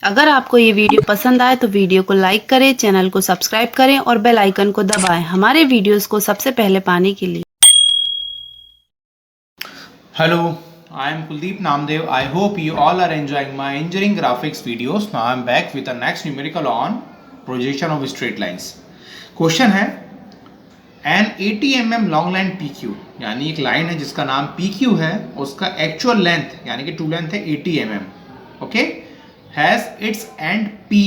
अगर आपको ये वीडियो पसंद आए तो वीडियो को लाइक करें, चैनल को सब्सक्राइब करें और बेल आइकन को दबाएं हमारे वीडियोस को सबसे पहले पाने के लिए। Hello, I am Kuldeep Namdev. I hope you all are enjoying my engineering graphics videos. Now I am back with the next numerical on projection of straight lines. Question है an 80 mm long line PQ, यानी एक line है जिसका नाम PQ है, उसका actual length यानी कि ट्रू लेंथ है 80 mm. Okay, has its and P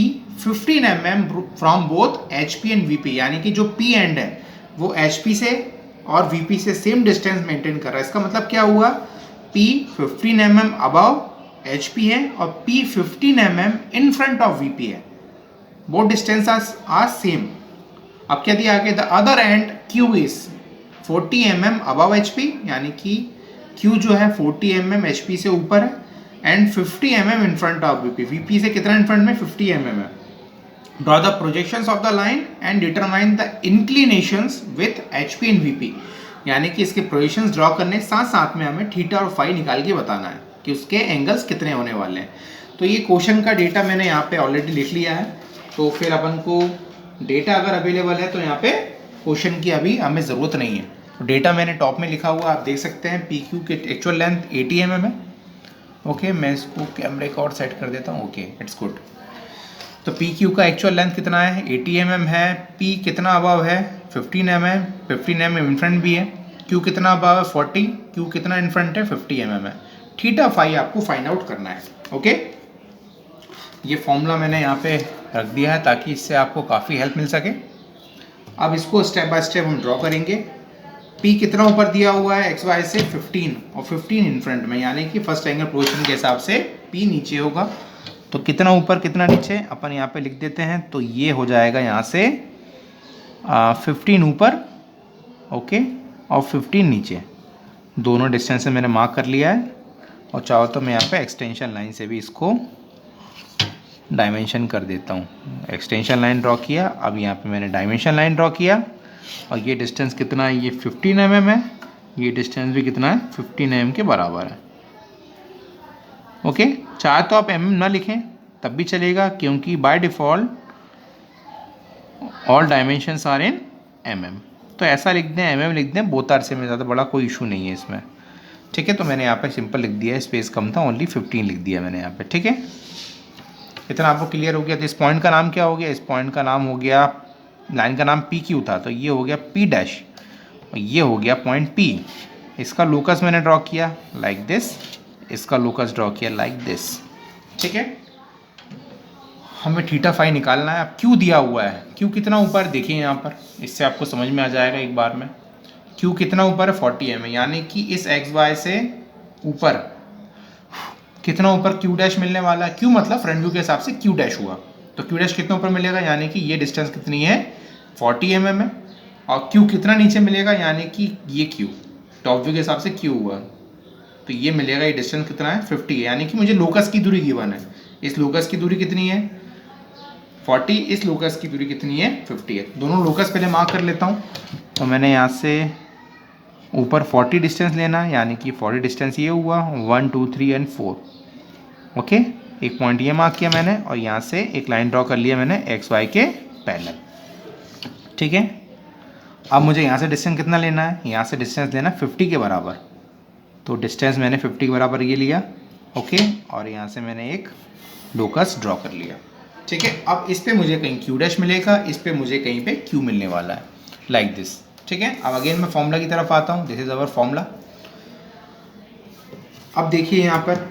15 mm from both HP and VP, यानी कि जो P एंड है वो HP से और VP से सेम डिस्टेंस मेंटेन कर रहा है. इसका मतलब क्या हुआ, P 15 mm अबव HP है और P 15 mm in front of VP है. Both distance are same. अब क्या दिया आगे, the other end Q is 40 mm above HP, यानी कि Q जो है 40 mm HP से ऊपर है and 50 mm in front of VP. VP से कितना इन फ्रंट में, 50 mm है. Draw the projections of the line and determine the inclinations with HP and VP, यानी कि इसके प्रोजेक्शंस ड्रॉ करने साथ साथ में हमें थीटा और फाई निकाल के बताना है कि उसके एंगल्स कितने होने वाले हैं. तो ये क्वेश्चन का डेटा मैंने यहाँ पे ऑलरेडी लिख लिया है. तो फिर अपन को डेटा अगर अवेलेबल है तो यहाँ पे क्वेश्चन की अभी हमें ज़रूरत नहीं है. तो डेटा मैंने टॉप में लिखा हुआ आप देख सकते हैं. PQ के एक्चुअल लेंथ 80 mm है. ओके, मैं इसको कैमरे का और सेट कर देता हूँ. Okay, it's good. तो PQ का एक्चुअल लेंथ कितना है, 80 mm है. P कितना अबव है, 15 mm. 15 mm इन फ्रंट भी है. Q कितना अबव है, 40. Q कितना इन फ्रंट है, 50 mm है. थीटा फाई आपको फाइंड आउट करना है. ओके, ये फॉर्मूला मैंने यहाँ पे रख दिया है ताकि इससे आपको काफ़ी हेल्प मिल सके. अब इसको स्टेप बाय स्टेप हम ड्रॉ करेंगे. P कितना ऊपर दिया हुआ है XY से, 15 और 15 इन फ्रंट में, यानी कि फर्स्ट एंगल पोजीशन के हिसाब से P नीचे होगा. तो कितना ऊपर कितना नीचे अपन यहाँ पे लिख देते हैं. तो ये हो जाएगा यहाँ से 15 ऊपर, ओके, और 15 नीचे. दोनों डिस्टेंस से मैंने मार्क कर लिया है. और चाहो तो मैं यहाँ पे एक्सटेंशन लाइन से भी इसको डायमेंशन कर देता हूँ. एक्सटेंशन लाइन ड्रॉ किया, अब यहाँ पे मैंने डायमेंशन लाइन ड्रॉ किया. और ये डिस्टेंस कितना है, ये 15 mm है. ये डिस्टेंस भी कितना है, 15 mm के बराबर है. ओके, चाहे तो आप mm ना लिखें तब भी चलेगा, क्योंकि by default all dimensions are in mm. तो ऐसा लिख दें, mm लिख दें, बोथ आर सेम, में ज़्यादा बड़ा कोई इशू नहीं है इसमें. ठीक है, तो मैंने यहाँ पे सिंपल लिख दिया है, स्पेस कम था, ओनली 15 लिख दिया मैंने यहाँ पे. ठीक है, इतना आपको क्लियर हो गया. तो इस पॉइंट का नाम क्या हो गया, इस पॉइंट का नाम हो गया, लाइन का नाम PQ था तो ये हो गया P डैश, और ये हो गया पॉइंट P. इसका लोकस मैंने ड्रॉ किया लाइक दिस, इसका लोकस ड्रॉ किया लाइक दिस. ठीक है, हमें थीटा फाई निकालना है. अब Q दिया हुआ है, Q कितना ऊपर देखिए यहाँ पर, इससे आपको समझ में आ जाएगा एक बार में. Q कितना ऊपर है, 40 mm, यानी कि इस XY से ऊपर कितना ऊपर Q डैश मिलने वाला है. Q मतलब फ्रंट व्यू के हिसाब से Q डैश हुआ, तो Q डैश कितना ऊपर मिलेगा, यानी कि ये डिस्टेंस कितनी है, 40 mm है. और Q कितना नीचे मिलेगा, यानी कि ये Q टॉप व्यू के हिसाब से Q हुआ, तो ये मिलेगा, ये डिस्टेंस कितना है, 50 है. यानी कि मुझे लोकस की दूरी गिवन है. इस लोकस की दूरी कितनी है, 40. इस लोकस की दूरी कितनी है, 50 है. दोनों लोकस पहले मार्क कर लेता हूँ. तो मैंने यहाँ से ऊपर 40 डिस्टेंस लेना है, यानी कि 40 डिस्टेंस ये हुआ, 1 2 3 एंड 4. ओके, एक पॉइंट ये मार्क किया मैंने, और यहाँ से एक लाइन ड्रॉ कर लिया मैंने XY के पैरेलल. ठीक है, अब मुझे यहाँ से डिस्टेंस कितना लेना है, यहाँ से डिस्टेंस लेना 50 के बराबर. तो डिस्टेंस मैंने 50 के बराबर ये लिया. ओके, और यहाँ से मैंने एक लोकस ड्रॉ कर लिया. ठीक है, अब इस पे मुझे कहीं Q डैश मिलेगा, इस पे मुझे कहीं पे Q मिलने वाला है, लाइक दिस. ठीक है, अब अगेन मैं फॉर्मूला की तरफ आता हूँ. This is our formula. अब देखिए यहाँ पर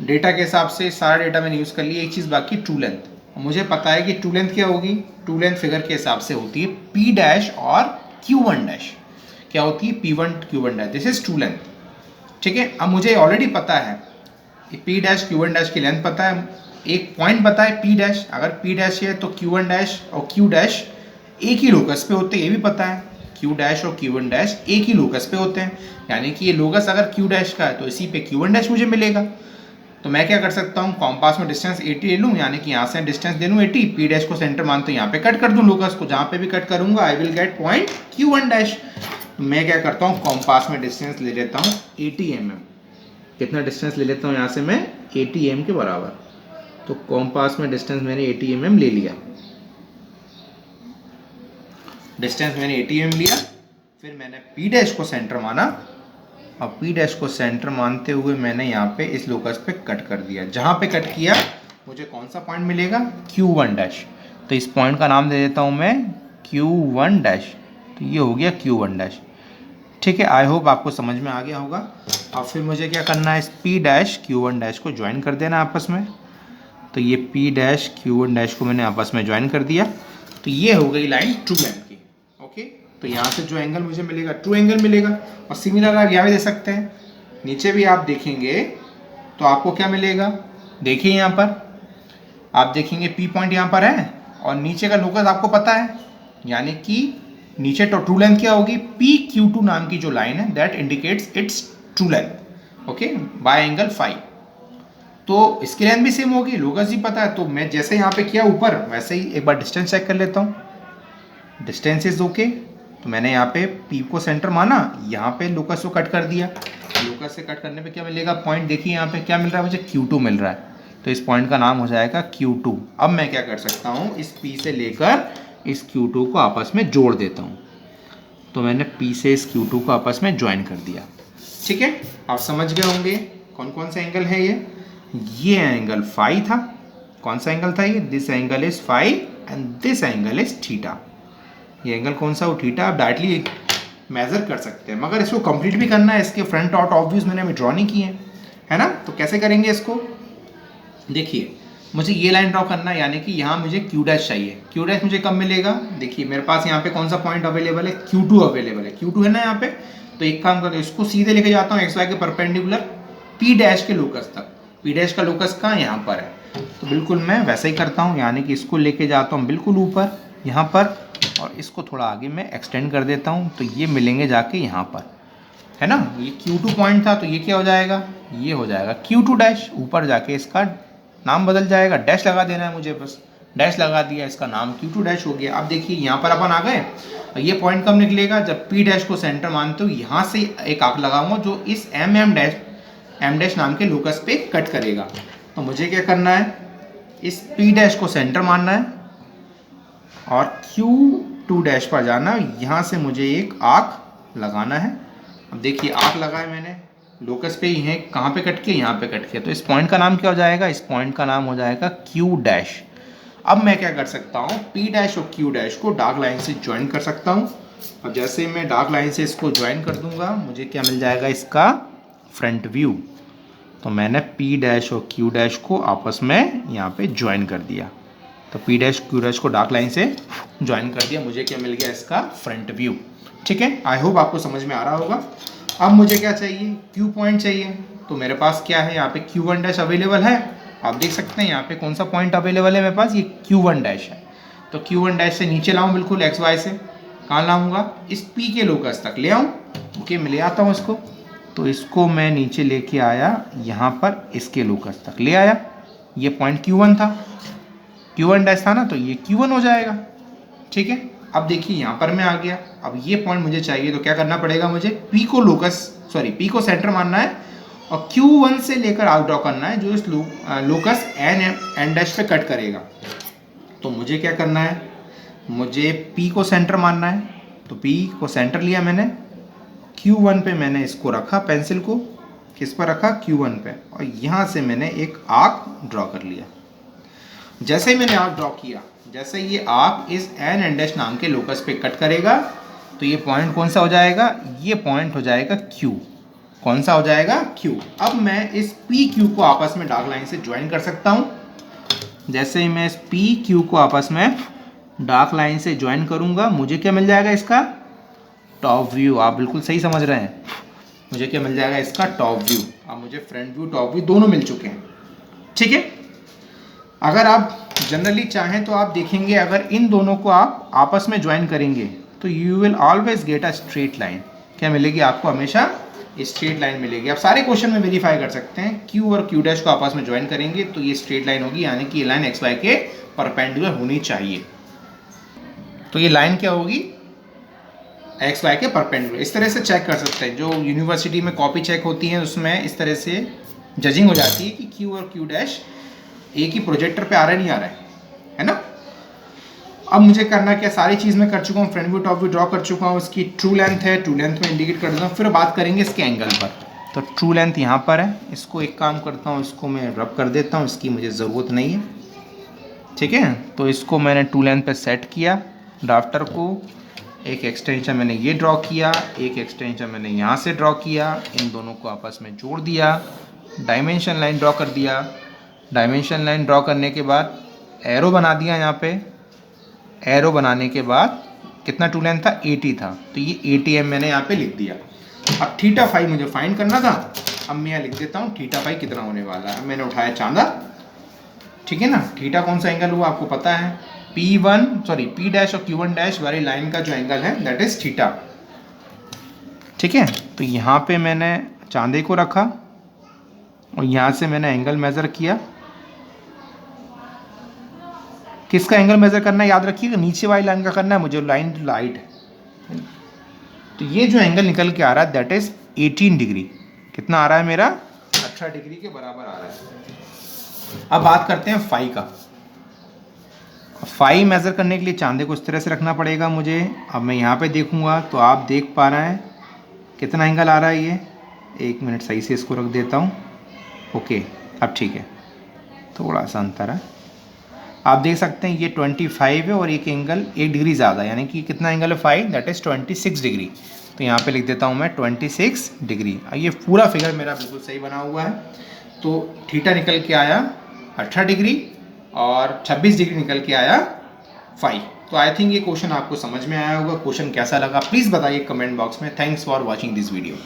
डेटा के हिसाब से सारा डेटा मैंने यूज़ कर लिया. एक चीज़ बाकी, ट्रू लेंथ. मुझे पता है कि ट्रू लेंथ क्या होगी. ट्रू लेंथ फिगर के हिसाब से होती है P डैश और Q1 डैश. क्या होती है, P1 Q1 dash. This is true length. ठीक है, अब मुझे ऑलरेडी पता है P डैश Q1 डैश की लेंथ पता है. एक पॉइंट पता है P डैश, अगर P डैश है तो Q1 डैश और Q डैश एक ही लोकस पे होते हैं, ये भी पता है. Q डैश और Q1 डैश एक ही लोकस पे होते हैं, यानी कि ये लोकस अगर Q डैश का है तो इसी पे Q1 डैश मुझे मिलेगा. तो मैं क्या कर सकता हूँ, कॉम्पास में डिस्टेंस 80 ले लूँ, यानी कि यहाँ से डिस्टेंस ले लूँ 80, P डैश को सेंटर मानते हैं, यहाँ पे कट कर दूँ लोकस को. जहाँ पे भी कट करूँगा I will get point Q1 dash. मैं क्या करता हूँ, कॉम्पास में डिस्टेंस ले लेता हूँ 80 mm. कितना डिस्टेंस ले लेता हूँ यहाँ से मैं, 80 mm के बराबर. तो कॉम्पास में डिस्टेंस मैंने 80 mm ले लिया, डिस्टेंस मैंने 80 mm लिया। फिर मैंने P डैश को सेंटर माना और P डैश को सेंटर मानते हुए मैंने यहाँ पे इस लोकस पे कट कर दिया। जहाँ पे कट किया मुझे कौन सा पॉइंट मिलेगा, Q1 डैश। तो इस पॉइंट का नाम दे देता हूँ मैं Q1 डैश। तो ये हो गया Q1 डैश। ठीक है, आई होप आपको समझ में आ गया होगा। अब फिर मुझे क्या करना है, इस P डैश Q1 डैश को ज्वाइन कर देना आपस में। तो ये P डैश Q1 डैश को मैंने आपस में ज्वाइन कर दिया। तो ये हो गई लाइन ट्रू लाइन की। ओके, तो यहाँ से जो एंगल मुझे मिलेगा ट्रू एंगल मिलेगा। और सिमिलर आप यहाँ भी दे सकते हैं, नीचे भी आप देखेंगे तो आपको क्या मिलेगा, देखिए यहाँ पर आप देखेंगे P पॉइंट यहाँ पर है और नीचे का लोकस आपको पता है, यानी कि नीचे तो ट्रू लेंथ क्या होगी, PQ2 नाम की जो लाइन है that indicates its true length. Okay, by angle phi. तो इसकी लेंथ भी सेम होगी, लोकस ही पता है। तो मैं जैसे यहाँ पे किया ऊपर, वैसे ही एक बार डिस्टेंस चेक कर लेता हूँ। Distance is okay. तो मैंने यहाँ पे P को सेंटर माना, यहाँ पे लोकस को कट कर दिया। लोकस से कट करने पे क्या मिलेगा, पॉइंट देखिए यहाँ पे क्या मिल रहा है मुझे, Q2 मिल रहा है। तो इस पॉइंट का नाम हो जाएगा Q2। अब मैं क्या कर सकता हूँ, इस P से लेकर इस Q2 को आपस में जोड़ देता हूँ। तो मैंने P से इस Q2 को आपस में ज्वाइन कर दिया। ठीक है, आप समझ गए होंगे कौन कौन सा एंगल है ये एंगल फाई था। कौन सा एंगल था ये, this angle is phi and this angle is theta. ये एंगल कौन सा, वो थीटा। आप डायरेक्टली मेजर कर सकते हैं, मगर इसको कंप्लीट भी करना है। इसके फ्रंट और टॉप व्यूज मैंने अभी ड्रॉ नहीं किए हैं, है ना। तो कैसे करेंगे इसको, देखिए मुझे ये लाइन ड्रॉ करना है, यानी कि यहाँ मुझे Q डैश चाहिए। Q डैश मुझे कब मिलेगा, देखिए मेरे पास यहाँ पे कौन सा पॉइंट अवेलेबल है, Q2 अवेलेबल है। Q2 है ना यहाँ पे। तो एक काम करते हैं, इसको सीधे लेके जाता हूँ XY के परपेंडिकुलर P डैश के लोकस तक। P डैश का लोकस कहाँ, यहाँ पर है। तो बिल्कुल मैं वैसा ही करता हूँ, यानी कि इसको लेके जाता हूँ बिल्कुल ऊपर यहाँ पर, और इसको थोड़ा आगे मैं एक्सटेंड कर देता हूँ। तो ये मिलेंगे जाके यहाँ पर, है ना। ये Q2 पॉइंट था, तो ये क्या हो जाएगा, ये हो जाएगा Q2 डैश। ऊपर जाके इसका नाम बदल जाएगा, डैश लगा देना है मुझे, बस डैश लगा दिया, इसका नाम Q2 डैश हो गया। अब देखिए यहाँ पर अपन आ गए। ये पॉइंट कब निकलेगा, जब P डैश को सेंटर मानते हो यहाँ से एक आर्क लगाऊंगा जो इस M डैश नाम के लोकस पे कट करेगा। तो मुझे क्या करना है, इस P डैश को सेंटर मानना है और Q2 डैश पर जाना, यहाँ से मुझे एक आर्क लगाना है। अब देखिए आर्क लगाए मैंने, लोकस पे ही है, कहाँ पे कट किया, यहाँ पे कट किया। तो इस पॉइंट का नाम क्या हो जाएगा, इस पॉइंट का नाम हो जाएगा Q डैश। अब मैं क्या कर सकता हूँ, P डैश और Q डैश को डार्क लाइन से ज्वाइन कर सकता हूँ। और जैसे मैं डार्क लाइन से इसको ज्वाइन कर दूंगा, मुझे क्या मिल जाएगा, इसका फ्रंट व्यू। तो मैंने P डैश और Q डैश को आपस में यहाँ पे ज्वाइन कर दिया। तो P डैश Q डैश को डार्क लाइन से ज्वाइन कर दिया, मुझे क्या मिल गया, इसका फ्रंट व्यू। ठीक है, आई होप आपको समझ में आ रहा होगा। अब मुझे क्या चाहिए, Q पॉइंट चाहिए। तो मेरे पास क्या है, यहाँ पे Q1 डैश अवेलेबल है। आप देख सकते हैं यहाँ पे कौन सा पॉइंट अवेलेबल है मेरे पास, ये Q1 डैश है। तो Q1 डैश से नीचे लाऊं बिल्कुल XY से, कहाँ लाऊंगा, इस P के लोकस तक ले आऊँ। ओके, मैं ले आता हूँ इसको। तो इसको मैं नीचे लेके आया, यहाँ पर इसके लोकस तक ले आया। ये पॉइंट Q1 था, Q1 डैश था ना, तो ये Q1 हो जाएगा। ठीक है, अब देखिए यहाँ पर मैं आ गया। अब ये पॉइंट मुझे चाहिए, तो क्या करना पड़ेगा मुझे, P को सेंटर मानना है और Q1 से लेकर आउट ड्रॉ करना है, जो इस लोकस N डैश पे कट करेगा। तो मुझे क्या करना है, मुझे P को सेंटर मानना है। तो P को सेंटर लिया मैंने, Q1 पे मैंने इसको रखा, पेंसिल को किस पर रखा, Q1 पे, और यहाँ से मैंने एक आर्क ड्रॉ कर लिया। जैसे ही मैंने आर्क ड्रॉ किया, जैसे ये आर्क इस N डैश नाम के लोकस पे कट करेगा, तो ये पॉइंट कौन सा हो जाएगा, ये पॉइंट हो जाएगा Q। कौन सा हो जाएगा, Q। अब मैं इस PQ को आपस में डार्क लाइन से ज्वाइन कर सकता हूँ। जैसे ही मैं इस PQ को आपस में डार्क लाइन से ज्वाइन करूँगा, मुझे क्या मिल जाएगा, इसका टॉप व्यू। आप बिल्कुल सही समझ रहे हैं, मुझे क्या मिल जाएगा, इसका टॉप व्यू। अब मुझे फ्रंट व्यू टॉप व्यू दोनों मिल चुके हैं। ठीक है, अगर आप जनरली चाहें तो आप देखेंगे, अगर इन दोनों को आप आपस में ज्वाइन करेंगे तो you will always get a straight line. क्या मिलेगी आपको, हमेशा स्ट्रेट लाइन मिलेगी। आप सारे क्वेश्चन में वेरीफाई कर सकते हैं, Q और Q डैश को आपस में ज्वाइन करेंगे तो ये स्ट्रेट लाइन होगी, यानी कि ये लाइन XY के परपेंडिकुलर होनी चाहिए। तो ये लाइन क्या होगी, XY के परपेंडिकुलर। इस तरह से चेक कर सकते हैं, जो यूनिवर्सिटी में कॉपी चेक होती है उसमें इस तरह से जजिंग हो जाती है कि Q और Q डैश एक ही प्रोजेक्टर पे आ रहा है, नहीं आ रहा है ना। अब मुझे करना क्या, सारी चीज़ मैं कर चुका हूँ, front view top view draw कर चुका हूँ, इसकी ट्रू लेंथ है, ट्रू लेंथ में इंडिकेट कर देता हूँ। फिर बात करेंगे इसके एंगल पर। तो ट्रू लेंथ यहाँ पर है, इसको एक काम करता हूँ, इसको मैं रब कर देता हूँ, इसकी मुझे ज़रूरत नहीं है, ठीक है। तो इसको मैंने ट्रू लेंथ पे सेट किया ड्राफ्टर को। एक एक्सटेंशन मैंने ये ड्रॉ किया, एक एक्सटेंशन मैंने यहाँ से ड्रॉ किया, इन दोनों को आपस में जोड़ दिया, डायमेंशन लाइन ड्रॉ कर दिया। डायमेंशन लाइन ड्रॉ करने के बाद एरो बना दिया यहाँ पे। एरो बनाने के बाद कितना ट्रू लेंथ था, 80 था, तो ये 80 mm मैंने यहाँ पे लिख दिया। अब थीटा फाई मुझे फाइंड करना था, अब मैं यहाँ लिख देता हूँ थीटा फाई कितना होने वाला है। मैंने उठाया चांदा, ठीक है ना। थीटा कौन सा एंगल हुआ आपको पता है, P डैश और Q1 डैश वाली लाइन का जो एंगल है दैट इज थीटा, ठीक है। तो यहाँ पे मैंने चांदे को रखा और यहाँ से मैंने एंगल मेज़र किया। किसका एंगल मेज़र करना है याद रखिएगा, नीचे वाली लाइन का करना है मुझे, लाइन लाइट है। तो ये जो एंगल निकल के आ रहा है दैट इज 18 डिग्री। कितना आ रहा है मेरा, 18 डिग्री के बराबर आ रहा है। अब बात करते हैं फाई का। फाई मेज़र करने के लिए चांदे को इस तरह से रखना पड़ेगा मुझे। अब मैं यहाँ पे देखूँगा तो आप देख पा रहे हैं कितना एंगल आ रहा है ये। एक मिनट सही से इसको रख देता हूँ, ओके अब ठीक है, थोड़ा सा अंतर है। आप देख सकते हैं ये 25 है और एक एंगल 1 डिग्री ज़्यादा, यानी कि कितना एंगल है फाई, दैट इज़ 26 डिग्री। तो यहाँ पे लिख देता हूँ मैं 26 डिग्री। ये पूरा फिगर मेरा बिल्कुल सही बना हुआ है। तो थीटा निकल के आया 18 डिग्री और 26 डिग्री निकल के आया फाई। तो आई थिंक ये क्वेश्चन आपको समझ में आया होगा। क्वेश्चन कैसा लगा प्लीज़ बताइए कमेंट बॉक्स में। Thanks for watching this video.